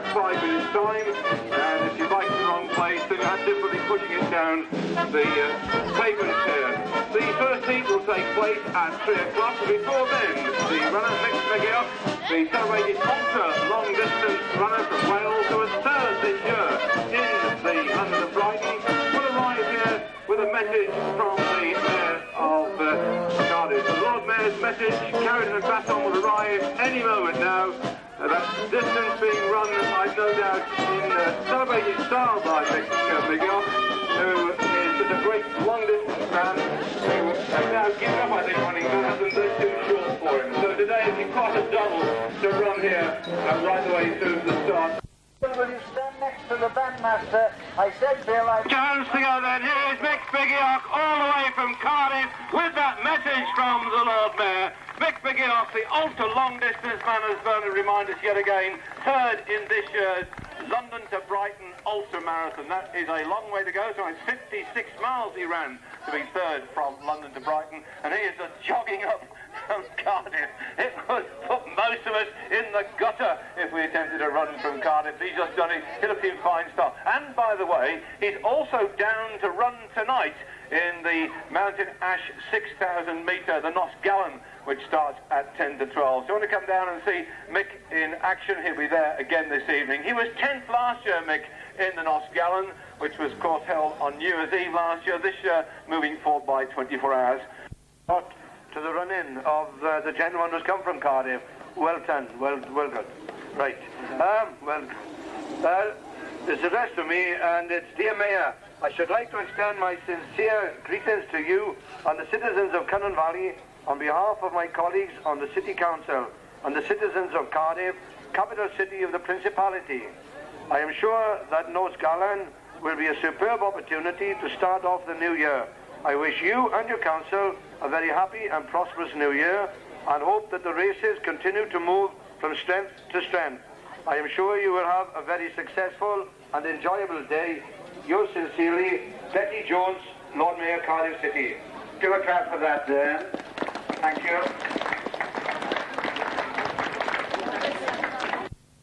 about 5 minutes' time, and if you bike in the wrong place, then you have difficulty pushing it down the pavement here. The first heat will take place at 3 o'clock. Before then, the runner Mick McGill, the celebrated ultra-long-distance runner from Wales, who was third this year in the London to Brighton, will arrive here with a message from the Mayor of Cardiff. The Lord Mayor's message, carried in a baton, will arrive any moment now. That distance being run, I've no doubt, in celebrated style by Mick McGill, who is such a great long-distance man, who has now given up, I think, running marathons. They're too short for him. So today it's been quite a double to run here right the way through the start. Will you stand next to the bandmaster? I said, Bill, Chance to go then. Here's Mick McGill all the way from Cardiff with that message from the Lord Mayor. Mick McGill, the ultra-long-distance man, has going to remind us yet again, third in this year's London to Brighton Ultra Marathon. That is a long way to go, so it's 56 miles he ran to be third from London to Brighton, and he is just jogging up from Cardiff. It would put most of us in the gutter if we attempted to run from Cardiff. He's just done it. He'll have been fine stuff. And by the way, he's also down to run tonight in the Mountain Ash 6,000 metre, the Galan, which starts at 10 to 12. So you want to come down and see Mick in action. He'll be there again this evening. He was 10th last year, Mick, in the Galan, which was, of course, held on New Year's Eve last year. This year, moving forward by 24 hours. To the run-in of the gentleman who's come from Cardiff. Well done, well good. Right. It's addressed to me, and it's Dear Mayor, I should like to extend my sincere greetings to you and the citizens of Cynnon Valley on behalf of my colleagues on the City Council and the citizens of Cardiff, capital city of the Principality. I am sure that Nos Galan will be a superb opportunity to start off the new year. I wish you and your council a very happy and prosperous new year and hope that the races continue to move from strength to strength. I am sure you will have a very successful and enjoyable day. Yours sincerely, Betty Jones, Lord Mayor, Cardiff City. Give a clap for that, Dan. Thank you.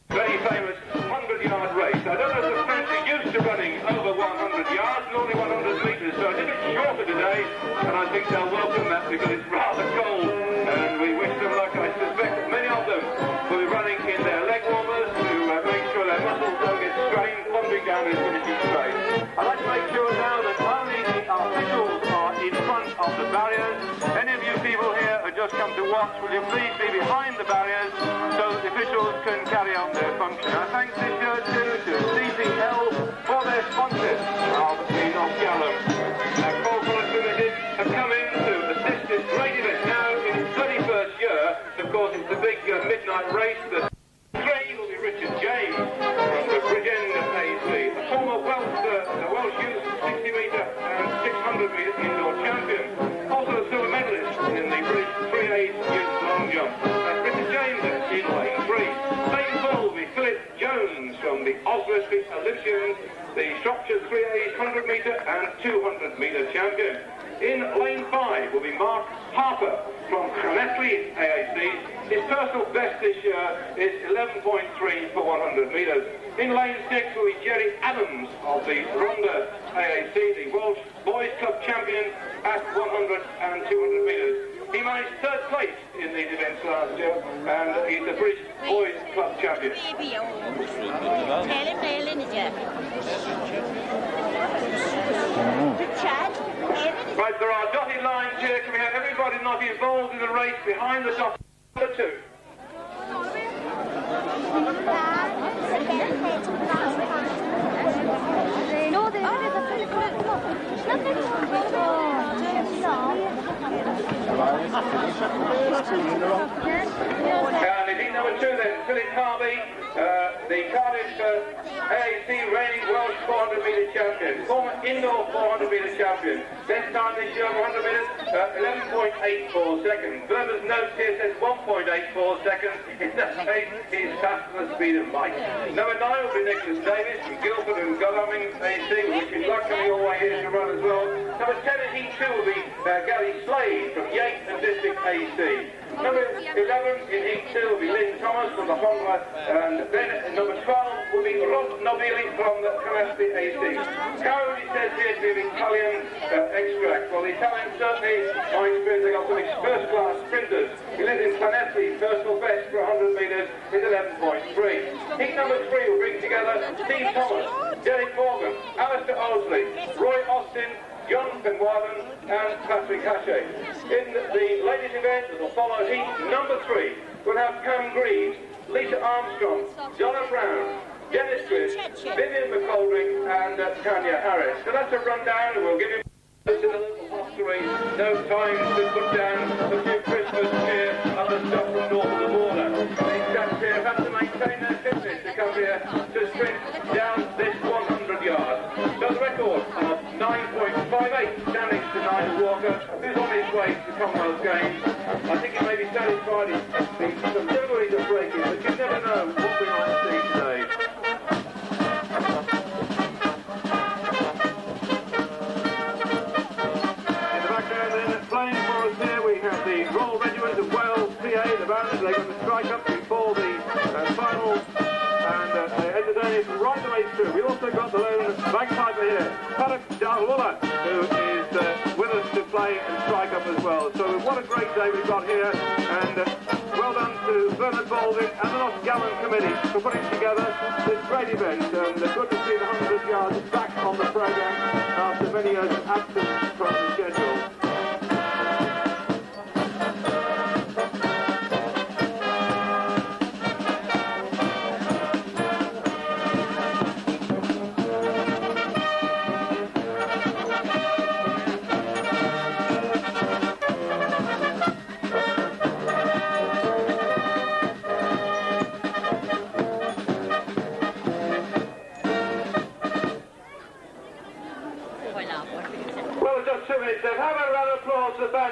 Very famous 100-yard race. I don't know if the French are used to running over 100 yards, and only 100 metres, so it's a bit shorter today, and I think they'll welcome that because it's rather cold, and we wish them luck. I suspect that many of them will be running in their leg warmers to make sure their muscles don't get strained, plunging down and finishing straight. I'd like to make sure now that only the officials are in front of the barriers. Any of you people here who just come to watch, will you please be behind the barriers so that the officials can carry on their function. Our thanks this year to CPL for their sponsorship of the Galan. Corporate Limited have come in to assist this great event now in its 31st year. Of course, it's the big midnight race. The three will be Richard James from the Bridgend AC, a former Welsh youth 60-metre and 600-metre indoor champion. Also a silver medalist in the British 3A youth long jump. That's Richard James in lane 3. Lane 4 will be Philip Jones from the Osler Street Olympians, the Shropshire 3A 100-metre and 200-metre champion. In lane 5 will be Mark Harper from Llanelli AAC. His personal best this year is 11.3 for 100 metres. In lane 6 will be Jerry Adams of the Ronda AAC, the Welsh Boys Club champion at 100 and 200 metres. He managed third place in these events last year, and he's the British Boys Club champion. Right, there are dotted lines here. Can we have everybody not involved in the race behind the dotted number 2? Leading number 2 then, Philip Harvey, the Cardiff AAC reigning Welsh 400-metre champion, former indoor 400-metre champion. Best time this year, 100 metres, 11.84 seconds. Vermer's notes here says 1.84 seconds. In that case, he's faster than the speed of light. Number 9 will be Nicholas Davis from Guildford and Godalming AC, wishing luck coming all the way here to run as well. Number 10 in Heat 2 will be Gary Slade from Yates and District AC. Number 11 in Heat 2 will be Lynn Thomas from the Honda, and then number 12 will be Rob Nobili from the Canasti AC. Code, he says here, to be an Italian extract. Well, the Italians certainly, my experience, they got some first-class sprinters. He lives in Canasti, personal best for 100 metres is 11.3. Heat number 3 will bring together Steve Thomas, Derek Morgan, Alistair Owsley, Roy Austin, John Penwaden and Patrick Hachet. In the ladies' event that will follow heat number 3, we'll have Cam Greaves, Lisa Armstrong, Donna Brown, Dennis Chris, Vivian McGoldrick and Tanya Harris. So that's a rundown, and we'll give him in the local hostelry. No time to put down a few Christmas cheer and the stuff from north of the border. The chaps here have had to maintain their fitness to come here to sprint down this 100 yards. So the record of 9.58 standing to Nigel Walker, who's on his way to Commonwealth Games. I think he may be satisfied. Some difficulties are breaking, but you never know what we might see today. In the background then, playing for us here, we have the Royal Regiment of Wales PA, the band. They're going to strike up before the finals. And they're entertaining us right the way through. We've also got the lone bagpiper here, Paddock Darwalla, who is with us to play and strike up as well. So what a great day we've got here, and well done to Bernard Baldwin and the North Galan Committee for putting together this great event. And good to see the 100 yards back on the programme after many years of absence from the schedule.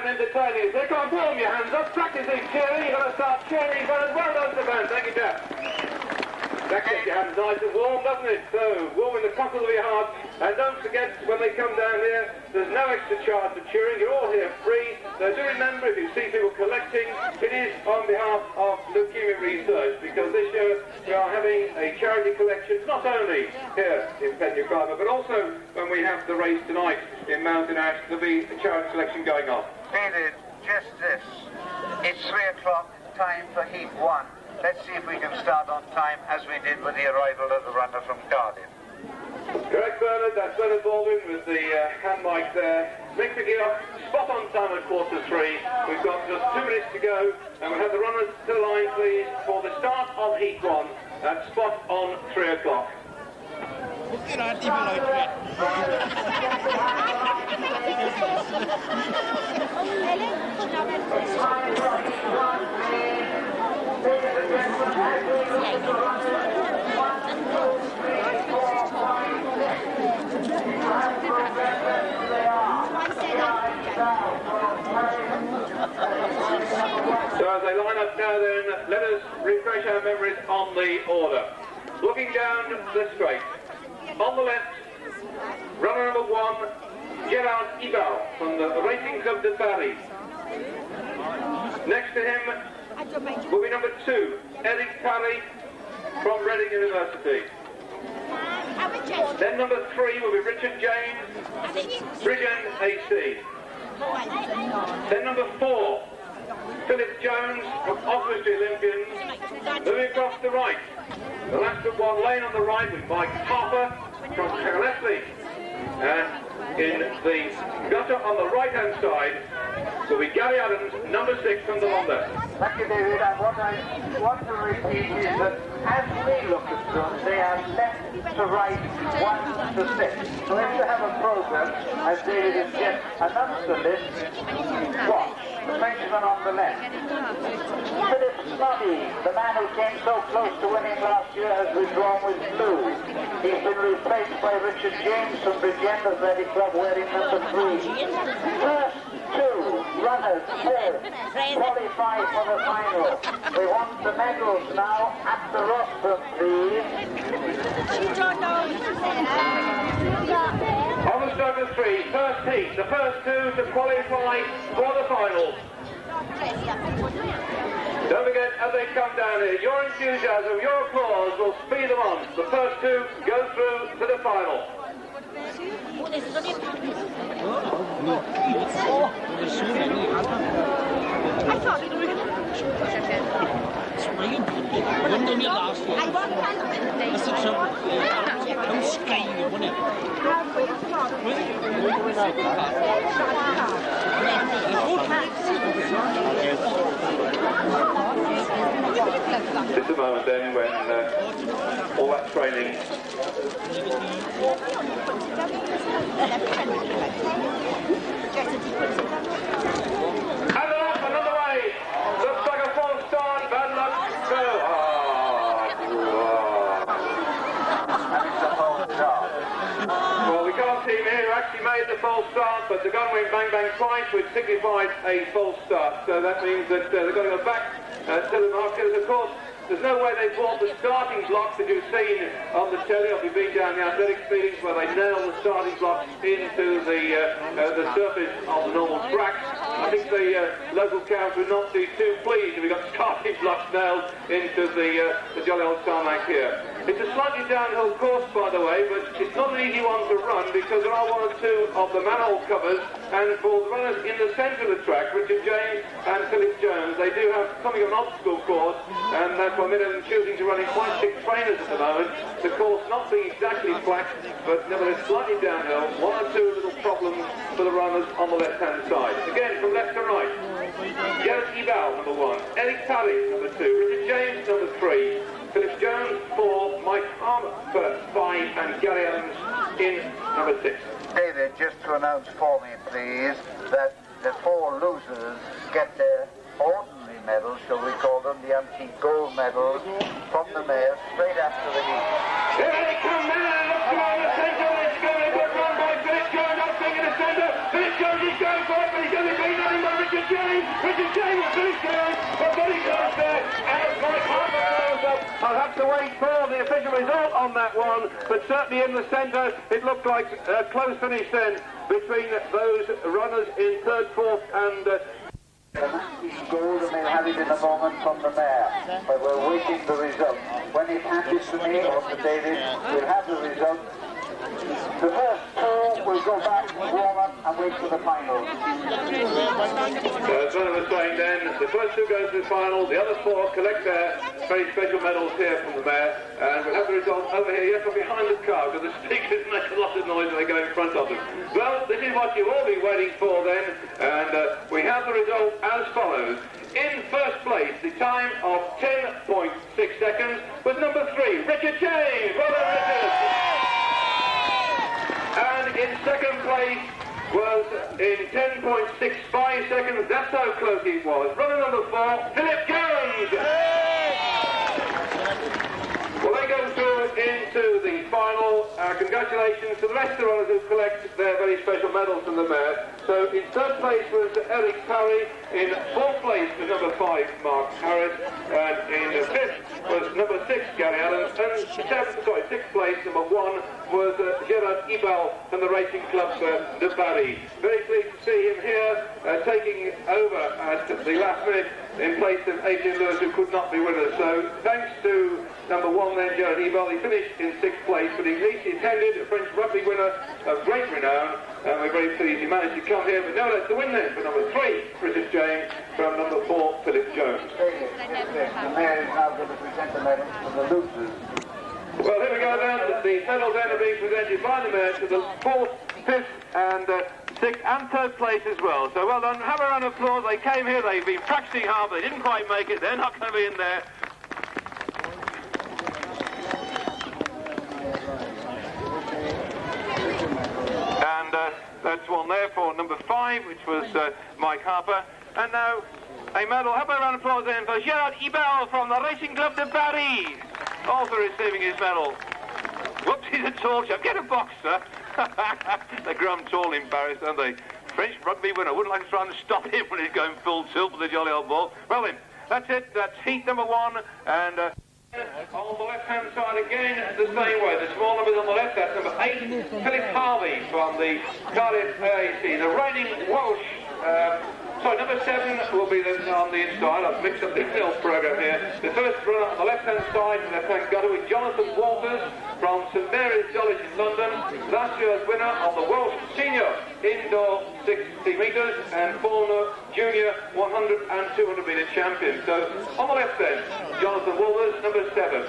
Entertaining. So come on, warm your hands up, practicing cheering. You're going to start cheering. Well done to the band. Thank you, Jack. That gets your hands nice and warm, doesn't it? So, warm in the cockles of your heart. And don't forget, when they come down here, there's no extra charge for cheering. You're all here free. So do remember, if you see people collecting, it is on behalf of Leukemia Research, because this year we are having a charity collection, not only here in Penyucrama, but also when we have the race tonight in Mountain Ash, there'll be a charity collection going on. David, just this. It's 3 o'clock, time for Heat 1. Let's see if we can start on time as we did with the arrival of the runner from Cardiff. Correct, Bernard. That's Bernard Baldwin with the hand mic there. Mick McGeoch, spot on time at 2:45. We've got just 2 minutes to go, and we'll have the runners to the line, please, for the start of Heat 1 at spot on 3 o'clock. So as they line up now then, let us refresh our memories on the order. Looking down the straight. On the left, runner number 1, Gerard Ibal from the Racing Club de Paris. Next to him will be number 2, Eric Parry from Reading University. Then number 3 will be Richard James, Bridgend AC. Then number 4, Philip Jones from Oswestry Olympians. Moving across the right, the last but one lane on the right with Mike Harper from Carlesley. And in the gutter on the right-hand side will be Gary Adams, number 6 from the Honda. Thank you, David. And what I want to repeat is that as we look at them, they are left to right, 1 to 6. So if you have a program, as David has just announced the list, watch the Frenchman on the left. Philip Snoddy, the man who came so close to winning last year, has withdrawn with blue. He's been replaced by Richard James from Bridgend Athletic Club wearing number 3. First 2 runners here qualify for the final. We want the medals now at the rostrum, please. On the start of 3, first heat, the first 2 to qualify for the final. Don't forget, as they come down here, your enthusiasm, your applause will speed them on. The first two go through to the final. It's a moment then when all that training and off and underway. Looks like a false start, bad luck. Well, we can't see him here who actually made the false start, but the gun went bang bang twice, which signifies a false start. So that means that they've got to go back to the markers. Of course, there's no way they bought the starting blocks that you've seen on the telly. I'll be being down the athletics meetings where they nail the starting blocks into the surface of the normal tracks. I think the local cows would not be too pleased if we got starting blocks nailed into the jolly old tarmac here. It's a slightly downhill course, by the way, but it's not an easy one to run because there are one or two of the manhole covers, and for the runners in the centre of the track, Richard James and Philip Jones, they do have something of an obstacle course, and that's why many of them choosing to run in quite thick trainers at the moment. The course not being exactly flat, but nevertheless slightly downhill. One or two little problems for the runners on the left-hand side. Again, from left to right. Gareth Ebal, number 1. Eric Parry, number 2. Richard James, number 3. Philip Jones, 4. Mike Harper, 5. And Gary Evans in number 6. David, just to announce for me, please, that the 4 losers get their ordinary medals, shall we call them, the antique gold medals, from the mayor straight after the heat. Here they come now, look around the centre, it's going to be run by Philip Jones, up in the centre. Philip Jones is going for it, but he's going to be nothing by Richard James. Richard James and Philip Jones, but very close there, and Mike Harper goes up. I'll have to wait for the official result on that one, but certainly in the centre, it looked like a close finish then between those runners in 3rd, 4th and gold, and they'll have it in a moment from the mayor, but we're waiting the result. When it's handed to me or to David, we'll have the result. The first 2 will go back, warm up, and wait for the final. As one was saying then, the first 2 go to the final, the other 4 collect their very special medals here from the mayor, and we'll have the result over here, yes, behind the car, because the speakers make a lot of noise when they go in front of them. Well, this is what you've all been waiting for then, and we have the result as follows. In first place, the time of 10.6 seconds was number 3, Richard James. Well done, Richard. And in second place was in 10.65 seconds. That's how close it was. Runner number 4, Philip Jones. Well, they go through into the final. Congratulations to the rest of the runners who collect their very special medals from the mayor. So in 3rd place was Eric Parry. In 4th place was number 5, Mark Harris. And in 5th was number 6, Gary Allen. And 6th place, number 1, was Gerard Ebal from the Racing Club de Paris. Very pleased to see him here taking over at the last minute in place of Adrian Lewis, who could not be with us. So thanks to number 1 then, Gerard Ebal. He finished in 6th place, but at least he's handed a French rugby winner of great renown, and we're very pleased he managed to come here. But no, that's the win then for number 3, Richard James, from number 4, Philip Jones. The mayor is now going to present the medals to the losers. Well, here we go then. The medals then are being presented by the mayor to the 4th, 5th and 6th and 3rd place as well. So well done. Have a round of applause. They came here, they've been practicing hard, but they didn't quite make it. They're not going to be in there. And that's one there for number 5, which was Mike Harper. And now a medal. Have a round of applause then for Gerard Ebal from the Racing Club de Paris, also receiving his medal. Whoops, he's a tall chap. Get a box, sir. They grow him tall in Paris, don't they? French rugby winner. Wouldn't like to try and stop him when he's going full tilt with the jolly old ball. Well then, that's it. That's heat number 1. And on the left-hand side again, the same way. The small numbers on the left. That's number 8, Philip Harvey from the Cardiff AAC. The reigning Welsh. Number 7, will be on the inside. I've mixed up the old program here. The first runner on the left-hand side, left-hand gutter, with Jonathan Walters from St Mary's College in London. Last year's winner of the World Senior Indoor 60 metres and former Junior 100 and 200 metre champion. So on the left then, Jonathan Walters, number 7.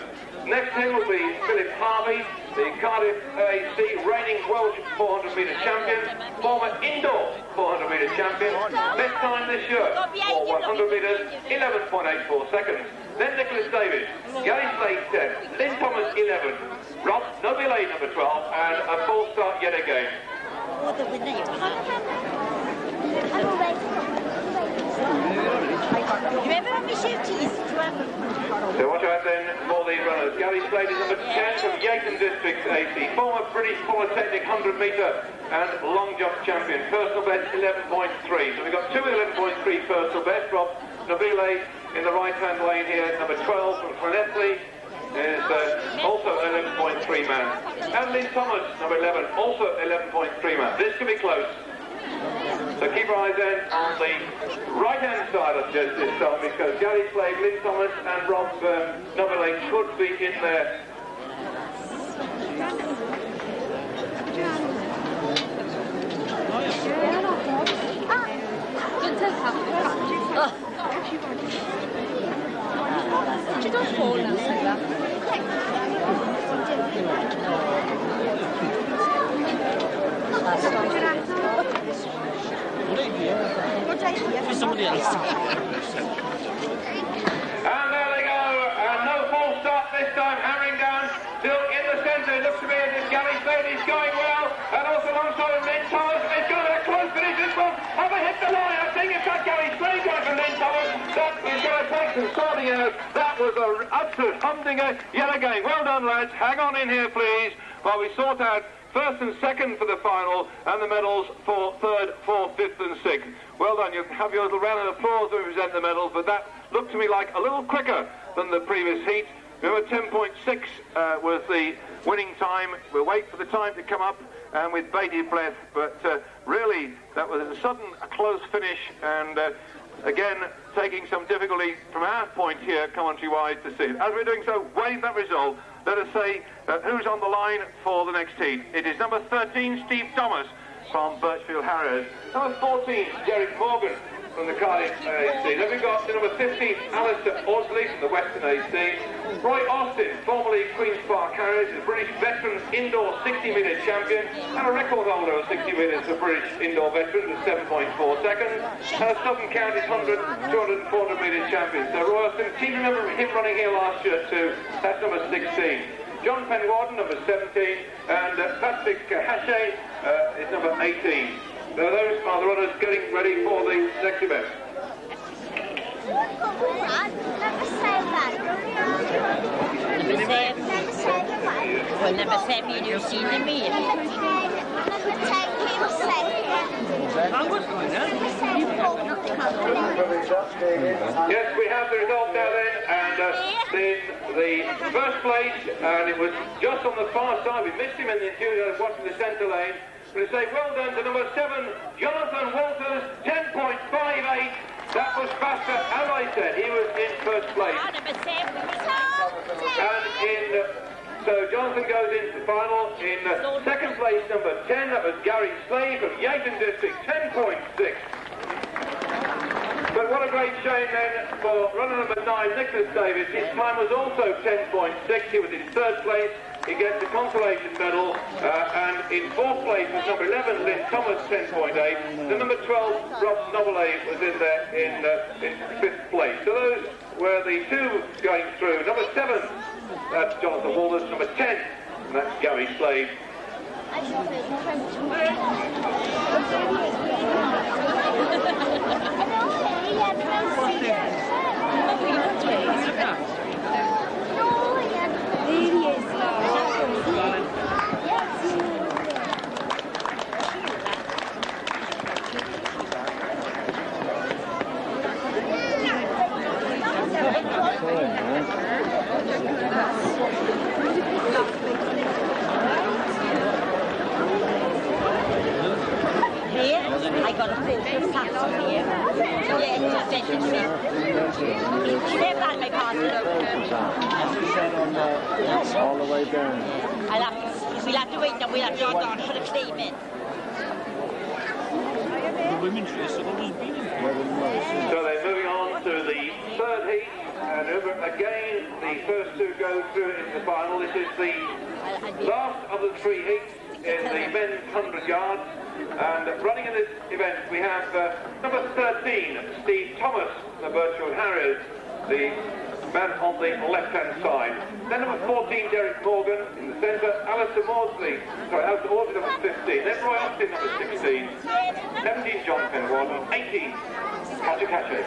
Next to him will be Philip Harvey, the Cardiff AAC reigning World 400 metre champion, former indoor 400 metre champion, best time this year for 100 metres, 11.84 seconds. Then Nicholas Davis, Gary Slade 10, Lynn Thomas 11, Rob Nobile number 12, and a full start yet again. So watch out then for the runners. Gary Slade is number 10 from Yeaton District AC, former British Polytechnic 100 metre and long jump champion. Personal best 11.3. So we've got two 11.3 personal best. Rob Nobile in the right-hand lane here, number 12 from Llanelli, is also 11.3 man. And Lynn Thomas, number 11, also 11.3 man. This could be close. So keep your eyes then on the right-hand side of this time, because Gary Slade, Lynn Thomas and Rob Nobile could be in there. Somebody else. And there they go, and no false start this time, hammering down, still in the centre. It looks to me as if Gary Slade is going well, and also alongside Lynn Thomas is going to a close finish. This one, have they hit the line? I think it's got Gary Slade going for Lynn Thomas. That is going to take some sorting out. That was an absolute humdinger yet again. Well done, lads. Hang on in here, please, while we sort out first and second for the final, and the medals for third, fourth, fifth and sixth. Well done. You have your little round of applause to present the medals, but that looked to me like a little quicker than the previous heat. Remember, 10.6 was the winning time. We'll wait for the time to come up and with bated breath, but really that was a sudden, close finish, and again taking some difficulty from our point here, commentary-wise, to see it. As we're doing so, waiting that result, let us say who's on the line for the next heat. It is number 13, Steve Thomas from Birchfield Harriers. Number 14, Derek Morgan from the Cardiff AC. Then we've got the number 15, Alistair Ausley from the Western AC. Roy Austin, formerly Queen's Park Harriers, is a British veteran indoor 60-metre champion and a record holder of 60 metres for British indoor veterans with 7.4 seconds. And a Southern Counties 100, 200 and 400 metre champion. So Roy Austin, team remember him running here last year too. That's number 16. John Penwarden, number 17, and Patrick Hache is number 18. So those are the runners getting ready for the next event. Number 7, you've seen the meet. Yes, we have the result now then, and in the first place, and it was just on the far side. We missed him in the interior, watching the centre lane. We're going to say well done to number 7, Jonathan Walters, 10.58. That was faster, as I said, he was in first place. And so Jonathan goes into the final. In second place, number 10, that was Gary Slade from Yeaton District, 10.6. But what a great shame then for runner number 9, Nicholas Davis. His time was also 10.6. He was in third place. He gets the consolation medal, and in fourth place was number 11, Lynn Thomas, 10.8. The number 12, Rob Nobile, was in there in fifth place. So those were the two going through. Number 7, that's Jonathan Walters. Number 10, and that's Gary Slade. I got a Especially sweet. They've got my parcel. All the way down. We'll have to wait and we'll have to go on for the claim in. The women's race have always been in. So they're moving on to the third heat, and again the first two go through into the final. This is the last of the three heats in the men's 100 yards, and running in this event we have number 13, Steve Thomas, the Birchfield Harriers, the man on the left-hand side. Then number 14, Derek Morgan in the centre, Alistair Maudsley, number 15, then Roy Austin, number 16, 17, John Penwarden, 18, Patrick Hatchett.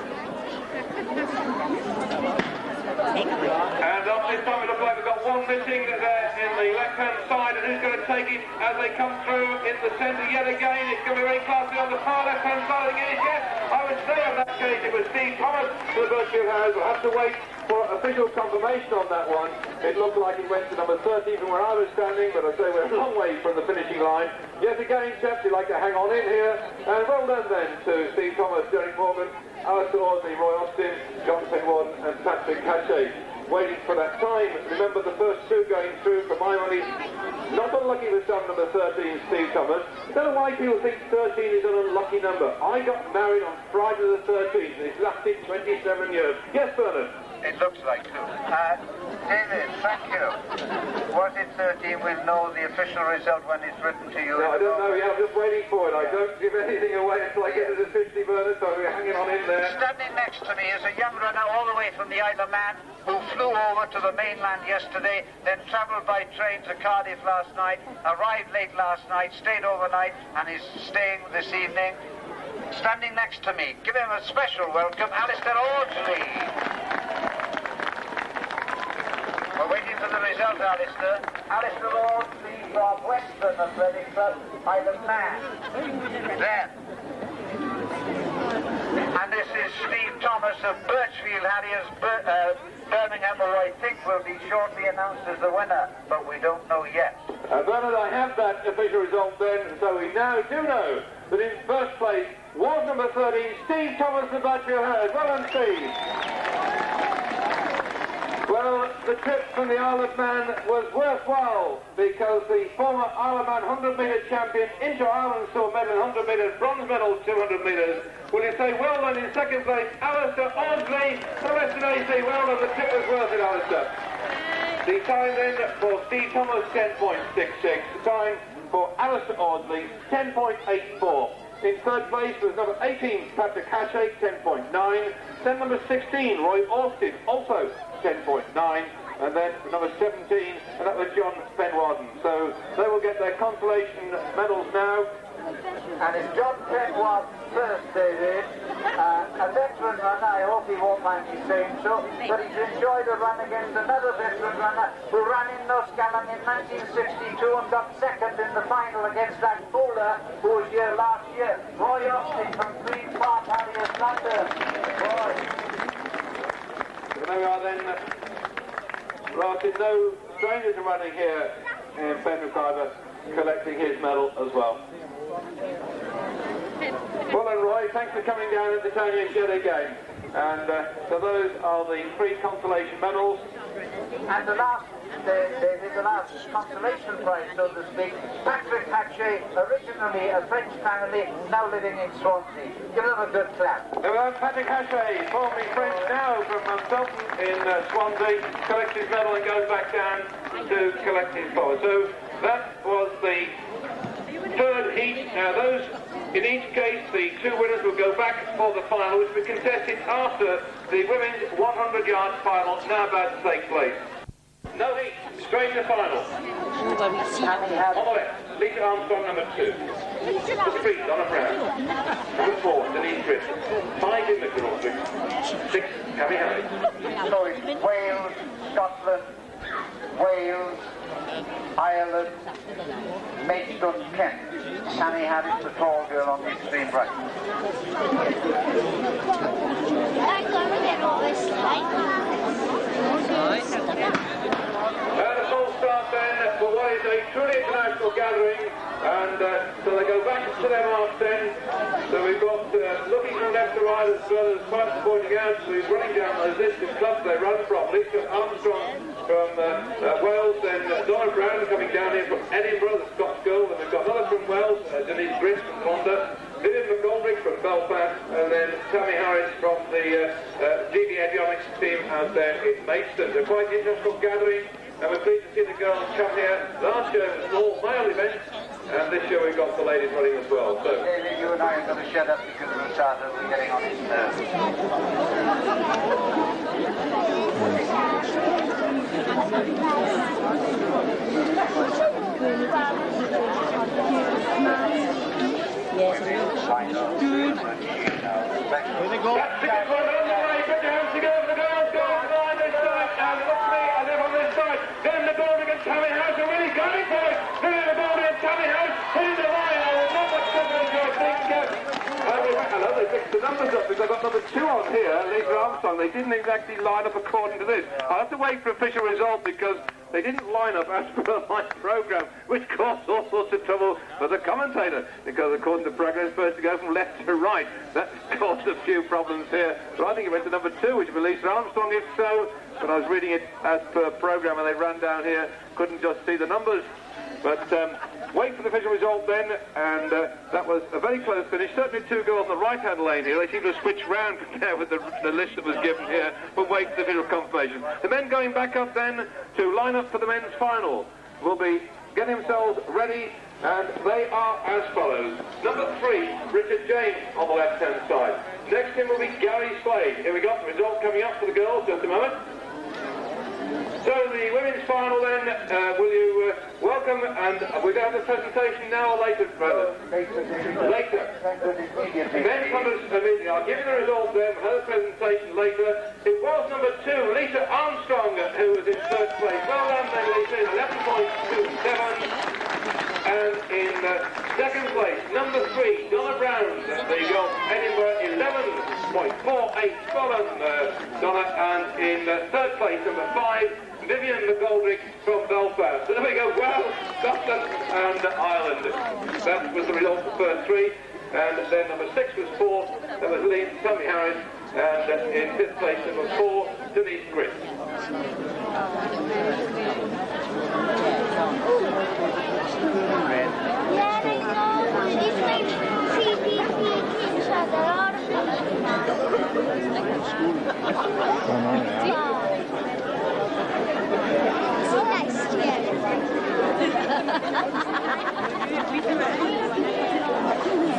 And on this time it looks like we've got one missing there in the left-hand side, and who's going to take it as they come through in the centre yet again? It's going to be very classy on the far left-hand side again. Yes, I would say in that case it was Steve Thomas for the Birchfield Harriers. We'll have to wait for official confirmation on that one. It looked like it went to number 13 from where I was standing, but I say we're a long way from the finishing line. Yet again, chaps, you'd like to hang on in here. And well done then to Steve Thomas, Derek Morgan, Alistair Maudsley, Roy Austin, John Penwarden and Patrick Hatchett. Waiting for that time. Remember the first two going through, for my money, not unlucky with some number 13, Steve Thomas. Don't know why people think 13 is an unlucky number. I got married on Friday the 13th, and it's lasted 27 years. Yes, Bernard? It looks like too. David, thank you. Was it 13? We'll know the official result when it's written to you. No, I don't know yet. I'm just waiting for it. I don't give anything away until I get to the 50, Bernard, so we're hanging on in there. Standing next to me is a young runner all the way from the Isle of Man who flew over to the mainland yesterday, then travelled by train to Cardiff last night, arrived late last night, stayed overnight, and is staying this evening. Standing next to me, give him a special welcome, Alistair Audsley. We're waiting for the result, Alistair. Alistair Audsley from Western Athletic Club, Isle of Man. Then. And this is Steve Thomas of Birchfield Harriers, Birmingham, who I think will be shortly announced as the winner, but we don't know yet. Bernard, I have that official result then, so we now do know that in first place was number 13, Steve Thomas of Birchfield Harriers. Well done, Steve. Well, the trip from the Isle of Man was worthwhile because the former Isle of Man 100-metre champion into Ireland saw medal 100 metres, bronze medal 200 metres. Will you say well done in second place, Alistair Audsley? The rest of the say well done, the trip was worth it, Alistair. The time then for Steve Thomas, 10.66. The time for Alistair Audsley, 10.84. In third place was number 18, Patrick Hatchett, 10.9. Then number 16, Roy Austin, also 10.9. And then number 17, and that was John Penwarden. So they will get their consolation medals now. And it's John Penwarden first, David. A veteran runner, I hope he won't mind me saying so, but he's enjoyed a run against another veteran runner who ran in Galan in 1962 and got second in the final against that bowler who was here last year. Roy Austin from Green Park Harriers, London. Roy. So there we are then. Right, no strangers are running here in Penrith Carver collecting his medal as well. Well then, Roy, thanks for coming down and entertaining us yet again. And so those are the three consolation medals. And the last consolation prize, so to speak, Patrick Hatchett, originally a French family, now living in Swansea. Give them a good clap. There we are, Patrick Hatchett, formerly French, now from Sultan in Swansea, collects his medal and goes back down to collect his followers. So that was the third heat. Now those, in each case, the two winners will go back for the final, which will be contested after the women's 100-yard final, now about to take place. No heat, straight to the final. On the left, Lisa Armstrong, number 2. The 3, Donna Brown. Number 4, Denise Griffith. 5, in McDonald. 6, Cabby Harry. So it's Wales, Scotland, Wales, Ireland, Maidstone, Kent. Sammy Harris, the tall girl on the extreme right. And a full start then for what is a truly international gathering And so they go back to their marks then. So we've got looking from left to right as well as pilots pointing out. So he's running down those lists of clubs they run from. Lisa Armstrong from Wales, then Donna Brown coming down here from Edinburgh, the Scotch girl. And we've got another from Wales, Denise Grist from Honda. Vivian McGoldrick from Belfast, and then Tammy Harris from the GB Avionics team out there in Maidstone. So quite an international gathering, and we're pleased to see the girls come here. Last year it was an all-male event, and this year we've got the ladies running as well. So David, you and I are going to shut up because we're getting on his nerves. Yes. Where they go? that's the good one on the way. Put your hands together for the girls. Go on this side, and look to me, and then on this side. Then the Golding and Tammy House are really going for it. Then the Golding and Tammy House hitting the line. Not much difference, I think. Hello, they picked the numbers up because I've got number 2 on here, Lisa Armstrong. They didn't exactly line up according to this. I'll have to wait for official result because they didn't line up as per my programme, which caused all sorts of trouble for the commentator, because according to programme, it's supposed to go from left to right. That caused a few problems here. So I think it went to number 2, which was Lisa Armstrong, if so. But I was reading it as per programme, and they ran down here, couldn't just see the numbers. But wait for the official result then, and that was a very close finish. Certainly 2 girls on the right-hand lane here. They seem to have switched round compared with the list that was given here, but wait for the official confirmation. The men going back up then to line up for the men's final will be getting themselves ready, and they are as follows. Number 3, Richard James on the left-hand side. Next in will be Gary Slade. Here we got the result coming up for the girls, just a moment. So the women's final then, will you welcome, and we're going to have the presentation now or later, brother? Later. Men's hundreds immediately. I'll give you the result there, we'll have the presentation later. It was number 2, Lisa Armstrong, who was in 3rd place. Well done then, Lisa, 11.27. And in 2nd place, number 3, Donna Brown, the girl from Edinburgh, 11.48. Well done, Donna. And in 3rd place, number 5, Vivian McGoldrick from Belfast. So there we go, Wales, Scotland and Ireland. That was the result for the first 3. And then number 6 was 4, that was Tammy Harris. And in 5th place, number 4, Denise Grist. Yeah, they know. It's like CBP each other. So next year.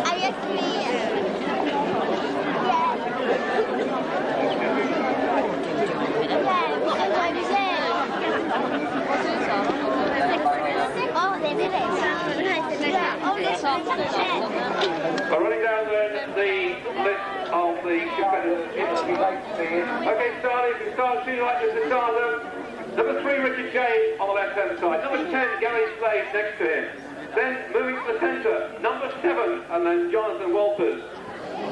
I get 3 years. Oh, they did it. We're running down the list of the competitors. Okay, starting, we start shooting like this to start them. Number 3, Richard James on the left-hand side. Number 10, Gary Slade next to him. Then moving to the centre, number 7, and then Jonathan Walters.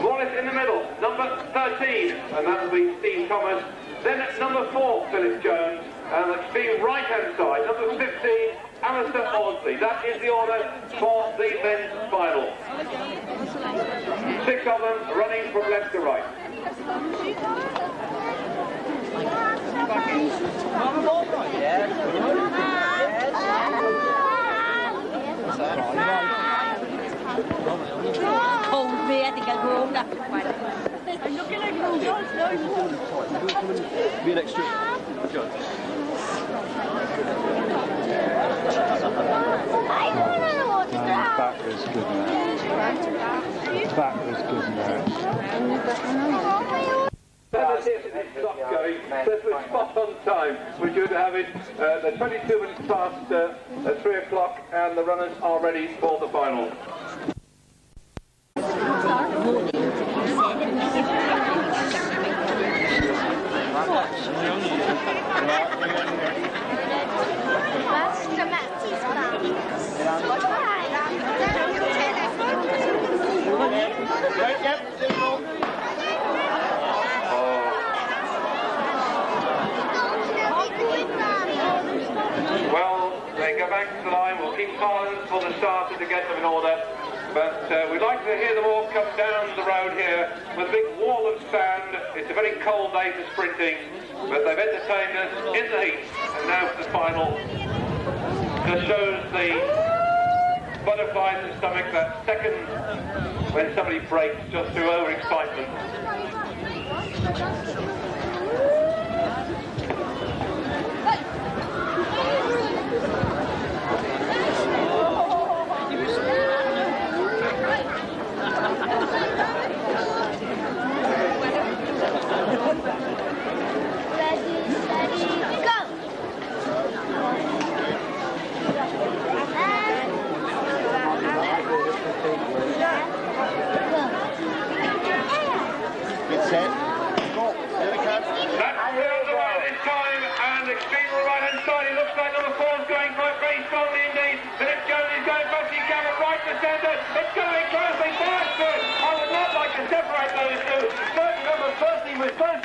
More or less in the middle, number 13, and that will be Steve Thomas. Then at number 4, Philip Jones, and at the right-hand side, number 15, Alistair Audsley. That is the order for the men's final. 6 of them running from left to right. Cold beer, I can go home that. Be next to it. Good. I don't know what That was good now. That was good now. This was spot on time. We're due to have it at 22 minutes past 3 o'clock, and the runners are ready for the final. Well, they go back back to the line. We'll keep silence for the starter to get them in order. But we'd like to hear them all come down the road here with a big wall of sand. It's a very cold day for sprinting, but they've entertained us in the heat. And now for the final. Just shows the butterflies in the stomach, that second when somebody breaks just through overexcitement.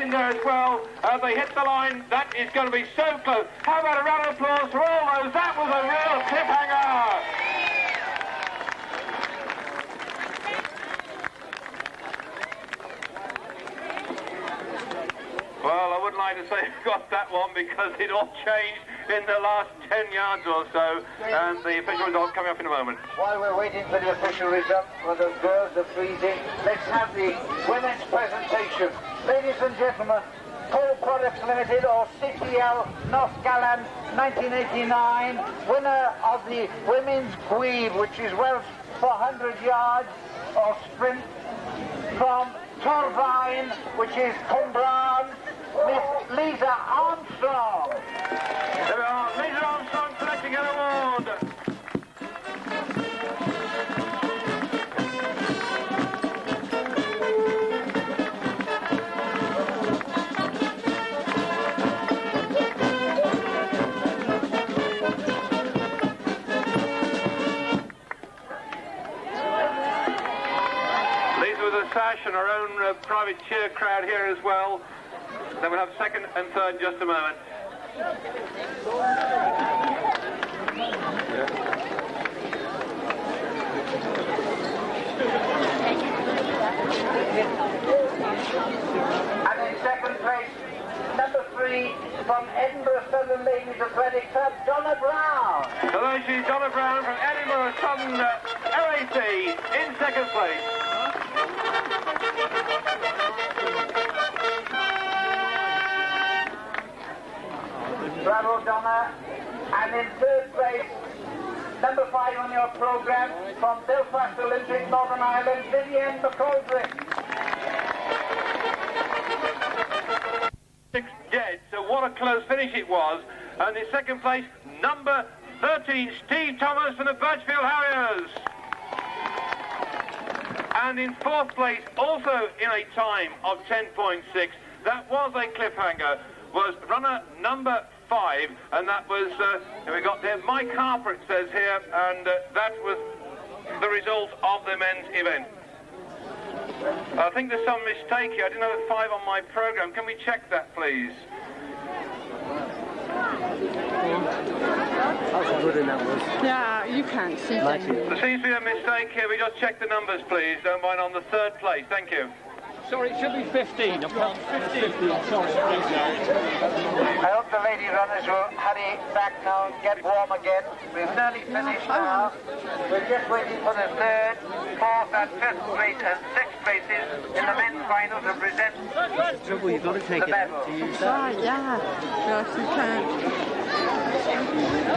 There as well, they hit the line. That is going to be so close. How about a round of applause for all those? That was a real cliffhanger. Well, I wouldn't like to say we got that one because it all changed in the last 10 yards or so, and the official result coming up in a moment. While we're waiting for the official result, for the girls are freezing, let's have the women's presentation. Ladies and gentlemen, Coal Products Limited, or CPL North Galan 1989, winner of the Women's Gweve, which is Welsh 400 yards or sprint, from Torfaen, which is Cwmbran, Miss Lisa Armstrong. There we are, Lisa Armstrong collecting an award. Sash and our own private cheer crowd here as well. Then we'll have second and third in just a moment. And in second place, number 3 from Edinburgh Southern Ladies Athletic Club, Donna Brown. So she's Donna Brown from Edinburgh Southern LAC in second place. Bravo, Donna. And in third place, number 5 on your programme, from Belfast Olympic, Northern Ireland, Vivienne McColdrick. 6 dead, so what a close finish it was. And in second place, number 13, Steve Thomas from the Birchfield Harriers. And in fourth place, also in a time of 10.6, that was a cliffhanger, was runner number 5, and that was, we got there, Mike Harper, it says here, and that was the result of the men's event. I think there's some mistake here. I didn't have a 5 on my programme. Can we check that, please? Yeah, you can't see them. There seems to be a mistake here. We just check the numbers, please. Don't mind, on the third place. Thank you. Sorry, it should be 15. I've got 15. Sorry. I hope the lady runners will hurry back now and get warm again. We've nearly finished now. We're just waiting for the 3rd, 4th and 5th place and 6th places in the men's final to present Trouble, you've got to take the medal. Right, yeah. Yes, you can.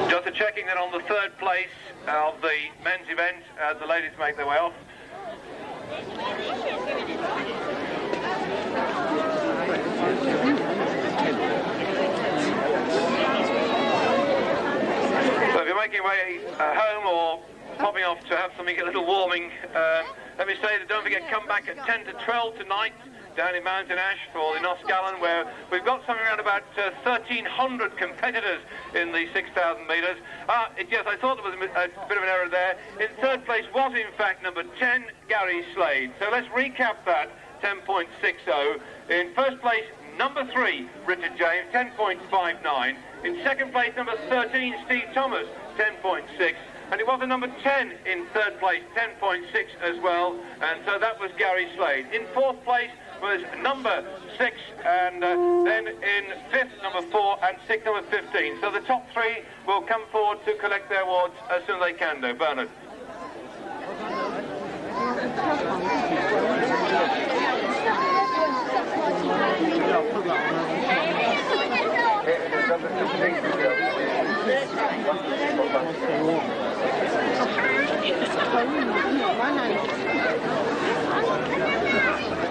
Just a checking that on the third place of the men's event, as the ladies make their way off. So if you're making your way home or popping off to have something a little warming, let me say that don't forget, come back at 10 to 12 tonight down in Mountain Ash for the Nos Galan, where we've got something around about 1,300 competitors in the 6,000 metres. Yes, I thought there was a bit of an error there. In third place was, in fact, number 10, Gary Slade. So let's recap that, 10.60. In first place, number 3, Richard James, 10.59. In second place, number 13, Steve Thomas, 10.6. And it was a number 10 in third place, 10.6 as well. And so that was Gary Slade. In fourth place was number 6, and then in fifth, number 4, and sixth, number 15. So the top three will come forward to collect their awards as soon as they can do. Bernard.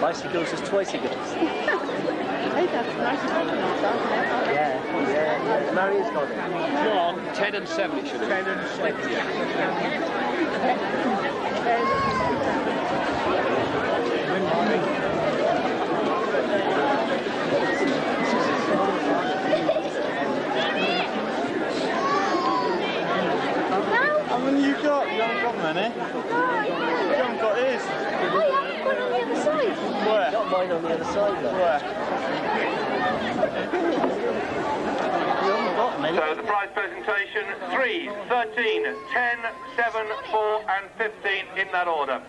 Bicycles is twice a goes. Yeah. Maria's got it. Come on, 10 and 7 it should have. 10 and 7. How many you got? You haven't got many. You haven't got his. Oh, you haven't got on the other side. Where? Got mine on the other side though. Where? You haven't got many. So the prize presentation, 3, 13, 10, 7, 4 and 15 in that order.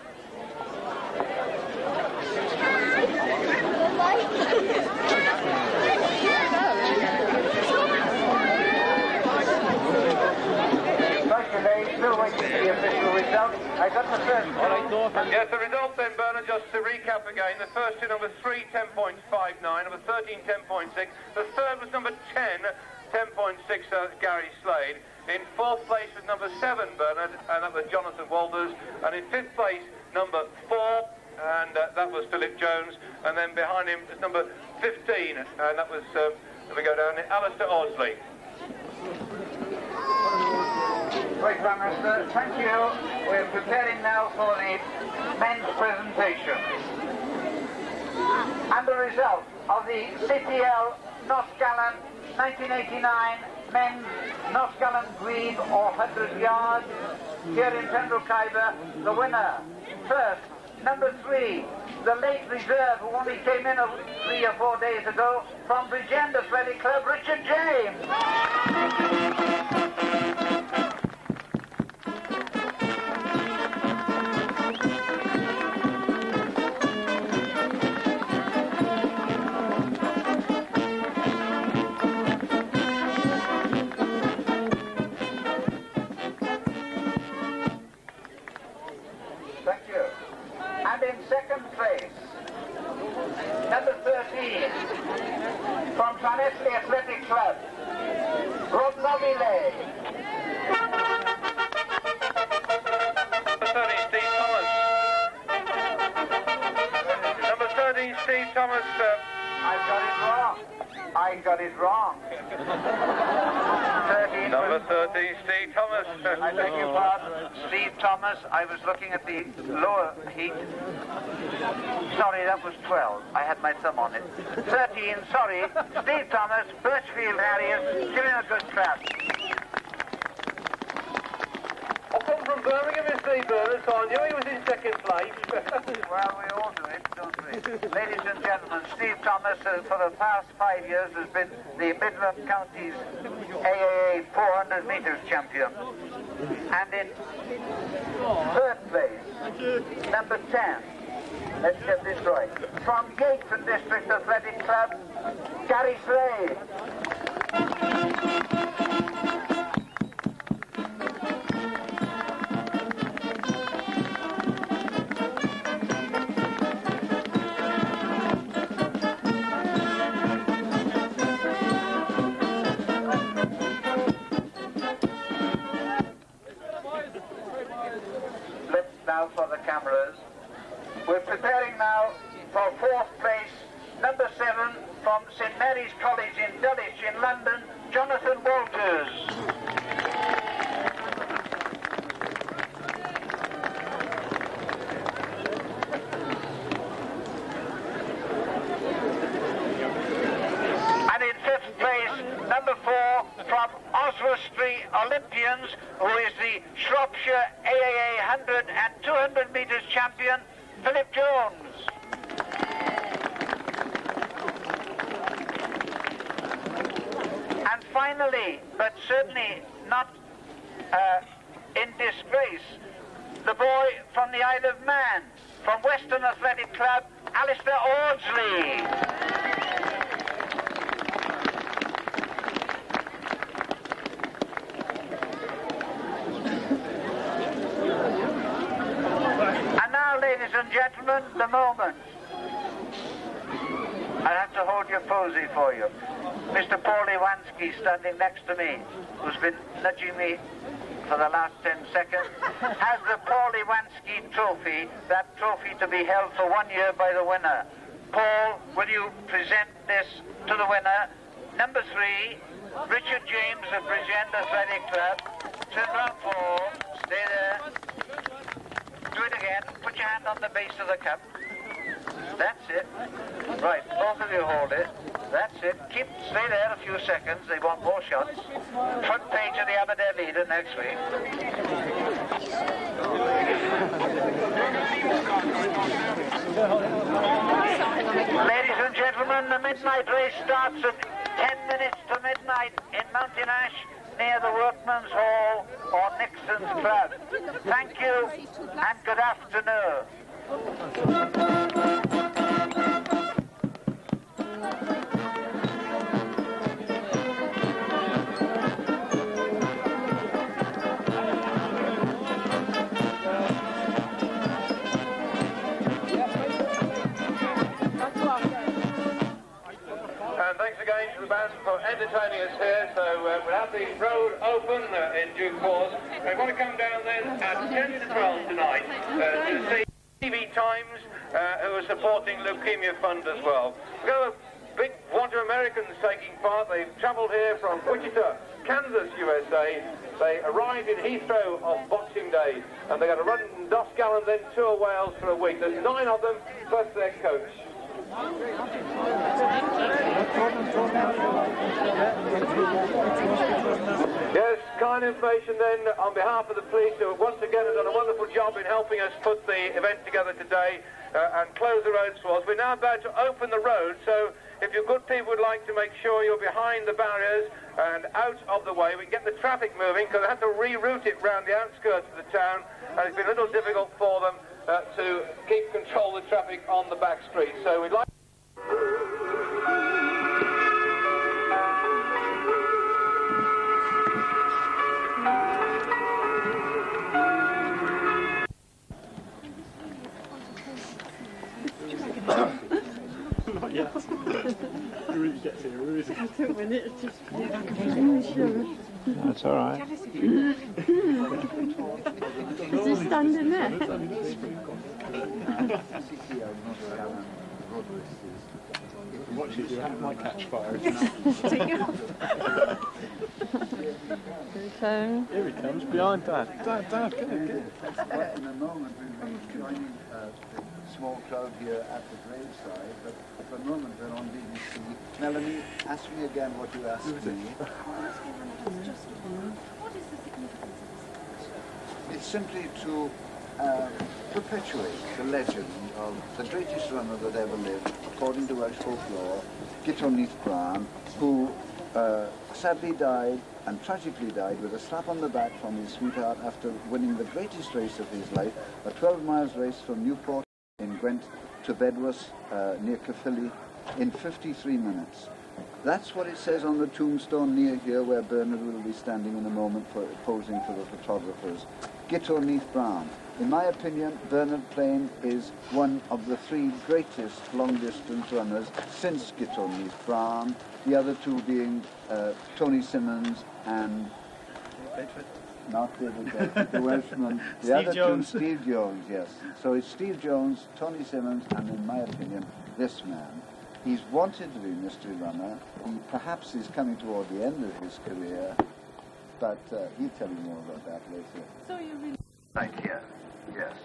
Still waiting for the official result. I got the first one. Yes, the result then, Bernard, just to recap again. The first two, number 3, 10.59, number 13, 10.6. The third was number 10, 10.6, Gary Slade. In fourth place was number 7, Bernard, and that was Jonathan Walters. And in fifth place, number 4, and that was Philip Jones. And then behind him was number 15, and that was, let me go down, Alistair Osley. Right, Prime Minister, thank you. We're preparing now for the men's presentation. And the result of the CPL North Galan 1989 men's North Galan Green or 100 yards here in Pembroke Khyber. The winner, first, number 3, the late reserve who only came in 3 or 4 days ago from Bridgend Athletic Club, Richard James. From Tranestli Athletic Club, Rodnobile. Number 13, Steve Thomas. I got it wrong. 13. Number 13, Steve Thomas. I beg your pardon, Steve Thomas. I was looking at the lower heat. Sorry, that was 12. I had my thumb on it. 13, sorry. Steve Thomas, Birchfield Harriers. Give him a good clap. I come from Birmingham, you see, Bernard, so I knew he was in second place. Well, we all do it, don't we? Ladies and gentlemen, Steve Thomas, for the past 5 years, has been the Midland County's AAA 400 metres champion. And in third place, number 10, let's get this right, from Gateton District Athletic Club, Gary Slade. Now for the cameras. We're preparing now for fourth place, number 7 from St Mary's College in Dulwich in London, Jonathan Walters. And in fifth place, number 4 from Oswestry Olympians, who is the Shropshire AAA 100 and 200 metres champion, Philip Jones. And finally, but certainly not in disgrace, the boy from the Isle of Man, from Western Athletic Club, Alistair Audsley. And now, ladies and gentlemen, the moment. I have to hold your posy for you. Mr. Paul Iwanski standing next to me, who's been nudging me for the last 10 seconds, has the Paul Iwanski trophy, that trophy to be held for 1 year by the winner. Paul, will you present this to the winner? Number 3, Richard James of Bridgend Athletic Club. Turn round, Paul. Stay there. Do it again. Put your hand on the base of the cup. That's it. Right, both of you hold it. That's it. Stay there a few seconds. They want more shots. Front page of the Aberdeen Leader next week. Ladies and gentlemen, the midnight race starts at 10 minutes to midnight in Mountain Ash near the Workman's Hall or Nixon's Club. Thank you and good afternoon. Thanks again to the band for entertaining us here. So we'll have the road open in due course. We want to come down then at 10 to 12 tonight to see TV Times, who are supporting Leukemia Fund as well. We've got a big want of Americans taking part. They've travelled here from Wichita, Kansas, USA. They arrived in Heathrow on Boxing Day, and they're going to run Dos Galan, then tour Wales for a week. There's 9 of them, plus their coach. Yes, kind information then on behalf of the police, who once again have done a wonderful job in helping us put the event together today and close the roads for us. We're now about to open the road, so if you good people would like to make sure you're behind the barriers and out of the way, we can get the traffic moving, because they have to reroute it round the outskirts of the town, and it's been a little difficult for them to keep control of the traffic on the back street. So we'd like... Not yet. It really gets here, really. That's all right. Is he standing there? Watch it, you might catch fire. Here he comes, behind Dad. Dad, get it. In a moment we'll be joining the small crowd here at the graveside, but for a moment we're on BBC. Melanie, ask me again what you asked me. It's simply to perpetuate the legend of the greatest runner that ever lived, according to Welsh folklore, Giton Neath Bran, who sadly died and tragically died with a slap on the back from his sweetheart after winning the greatest race of his life, a 12 miles race from Newport in Gwent to Bedwas near Caerphilly in 53 minutes. That's what it says on the tombstone near here, where Bernard will be standing in a moment for posing for the photographers. Giton Neath Bran. In my opinion, Bernard Plain is one of the 3 greatest long-distance runners since Giton Neath Bran, the other 2 being Tony Simmons and... Not David Bedford, the Welshman. The other Jones. 2, Steve Jones, yes. So it's Steve Jones, Tony Simmons, and in my opinion, this man. He's wanted to be a mystery runner. He perhaps is coming toward the end of his career, but he'll tell you more about that later. So you really... Right here, yes.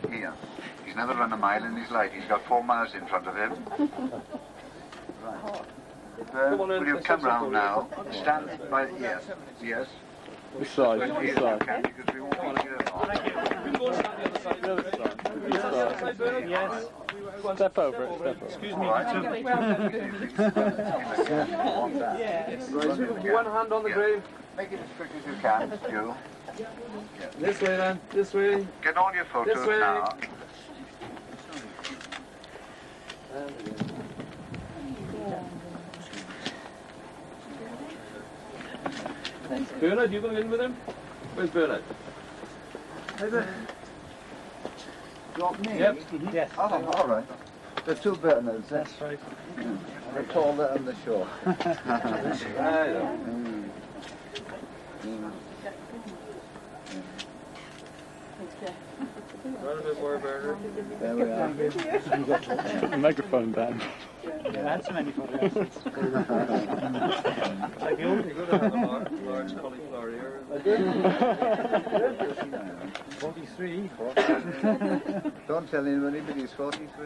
Here. He's never run a mile in his life. He's got 4 miles in front of him. Right. Will you come round now? Stand by... Yes. Yes. This side, this side. Because we won't be here long. The other side. Yes. Step over it, step over it. Excuse me. One hand on the groove. Make it as quick as you can, Stu. This way then, this way. Get all your photos This way. now. Bernard, you going in with him? Where's Bernard? You want me? Yep. Yes. Oh, all right. There's two Bernards. That's right. The taller and the short. Run a bit more, Bernard. There we are. The microphone band. That's many photos. Like you only got to have a large cauliflower ear. 43. Don't tell anybody, but he's 43.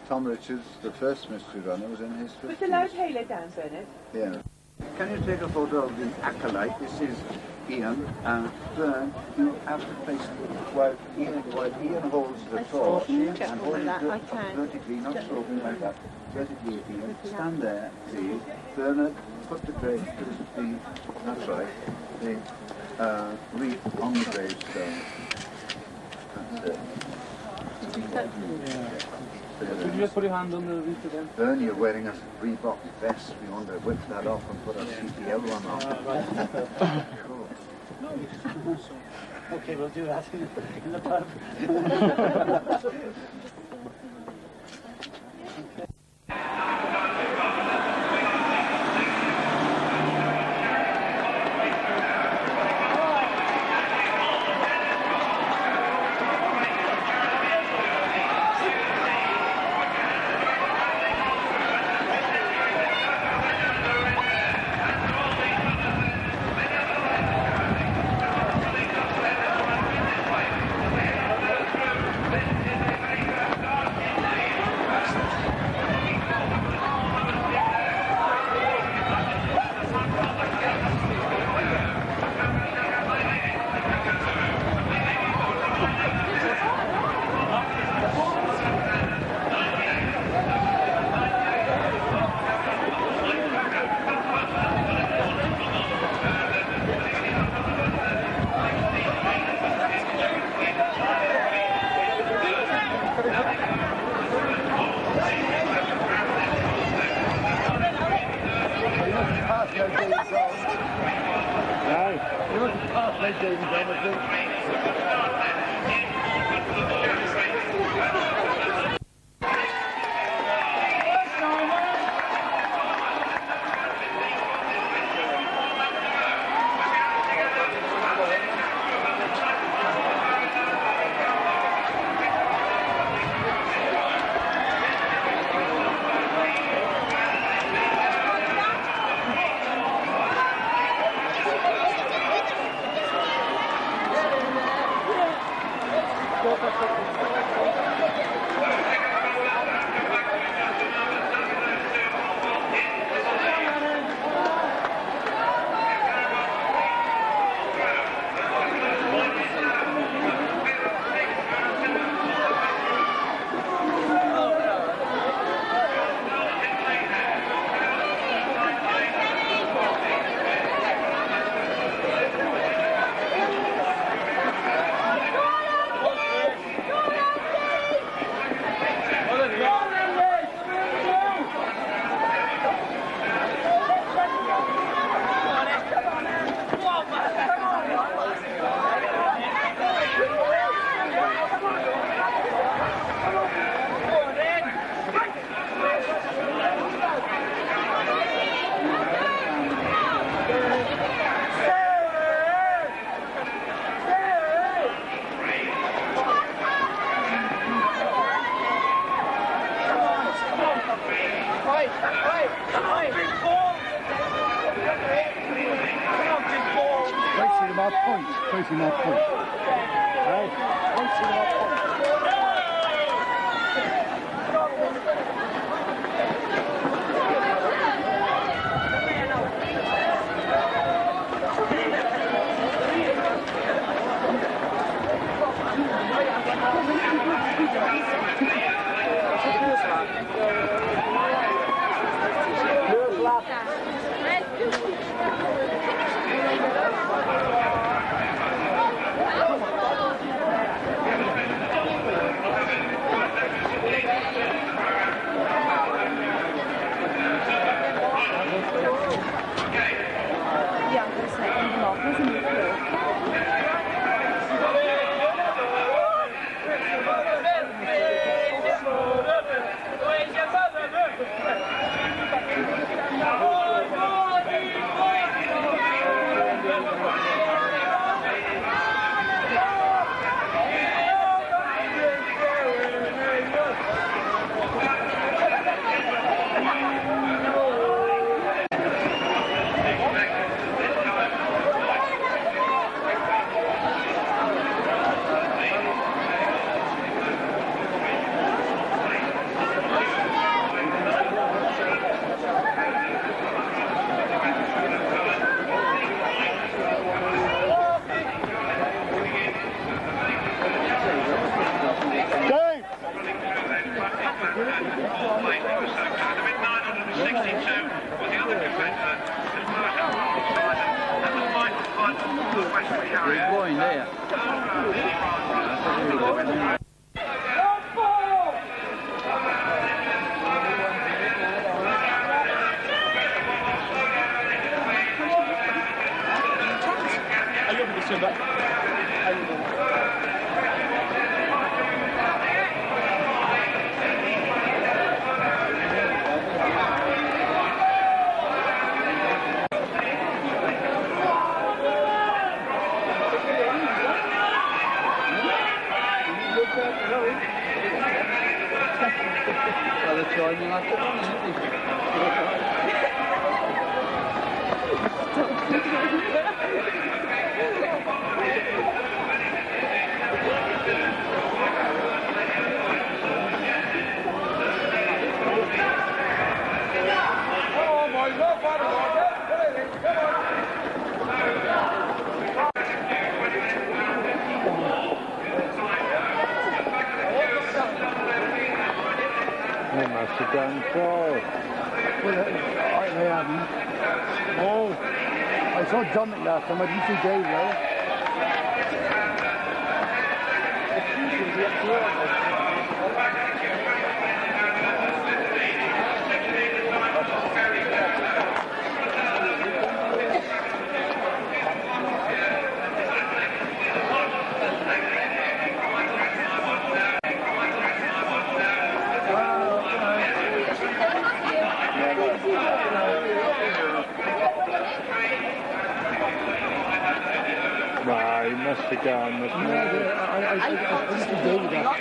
Tom Richards, the first mystery runner, was in his 50s. Put the loud halo down, Bernard. Yeah. Can you take a photo of the acolyte? This is Ian. Bern, you have to place while Ian holds the torch and hold it vertically, not sloping like that. Vertically, Ian. Stand there, please. Bernard, put the gravestone. That's right. The wreath on the gravestone. That's it. Could you just put your hand on the wreath again? Bern, you're wearing a Reebok vest. We want to whip that off and put a CPL one on. Cool. Okay, we'll do that in the pub. Facing that point. Right? Facing that point. They must have done so. Well, they haven't. No. I saw Dominic last time, I didn't see Dave though. Nah, he must have gone, mustn't he? I didn't see Dave though.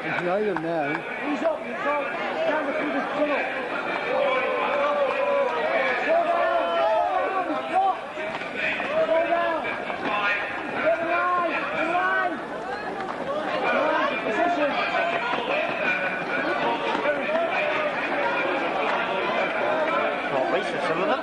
He's behind him now. He's up, down through this tunnel. Some of them.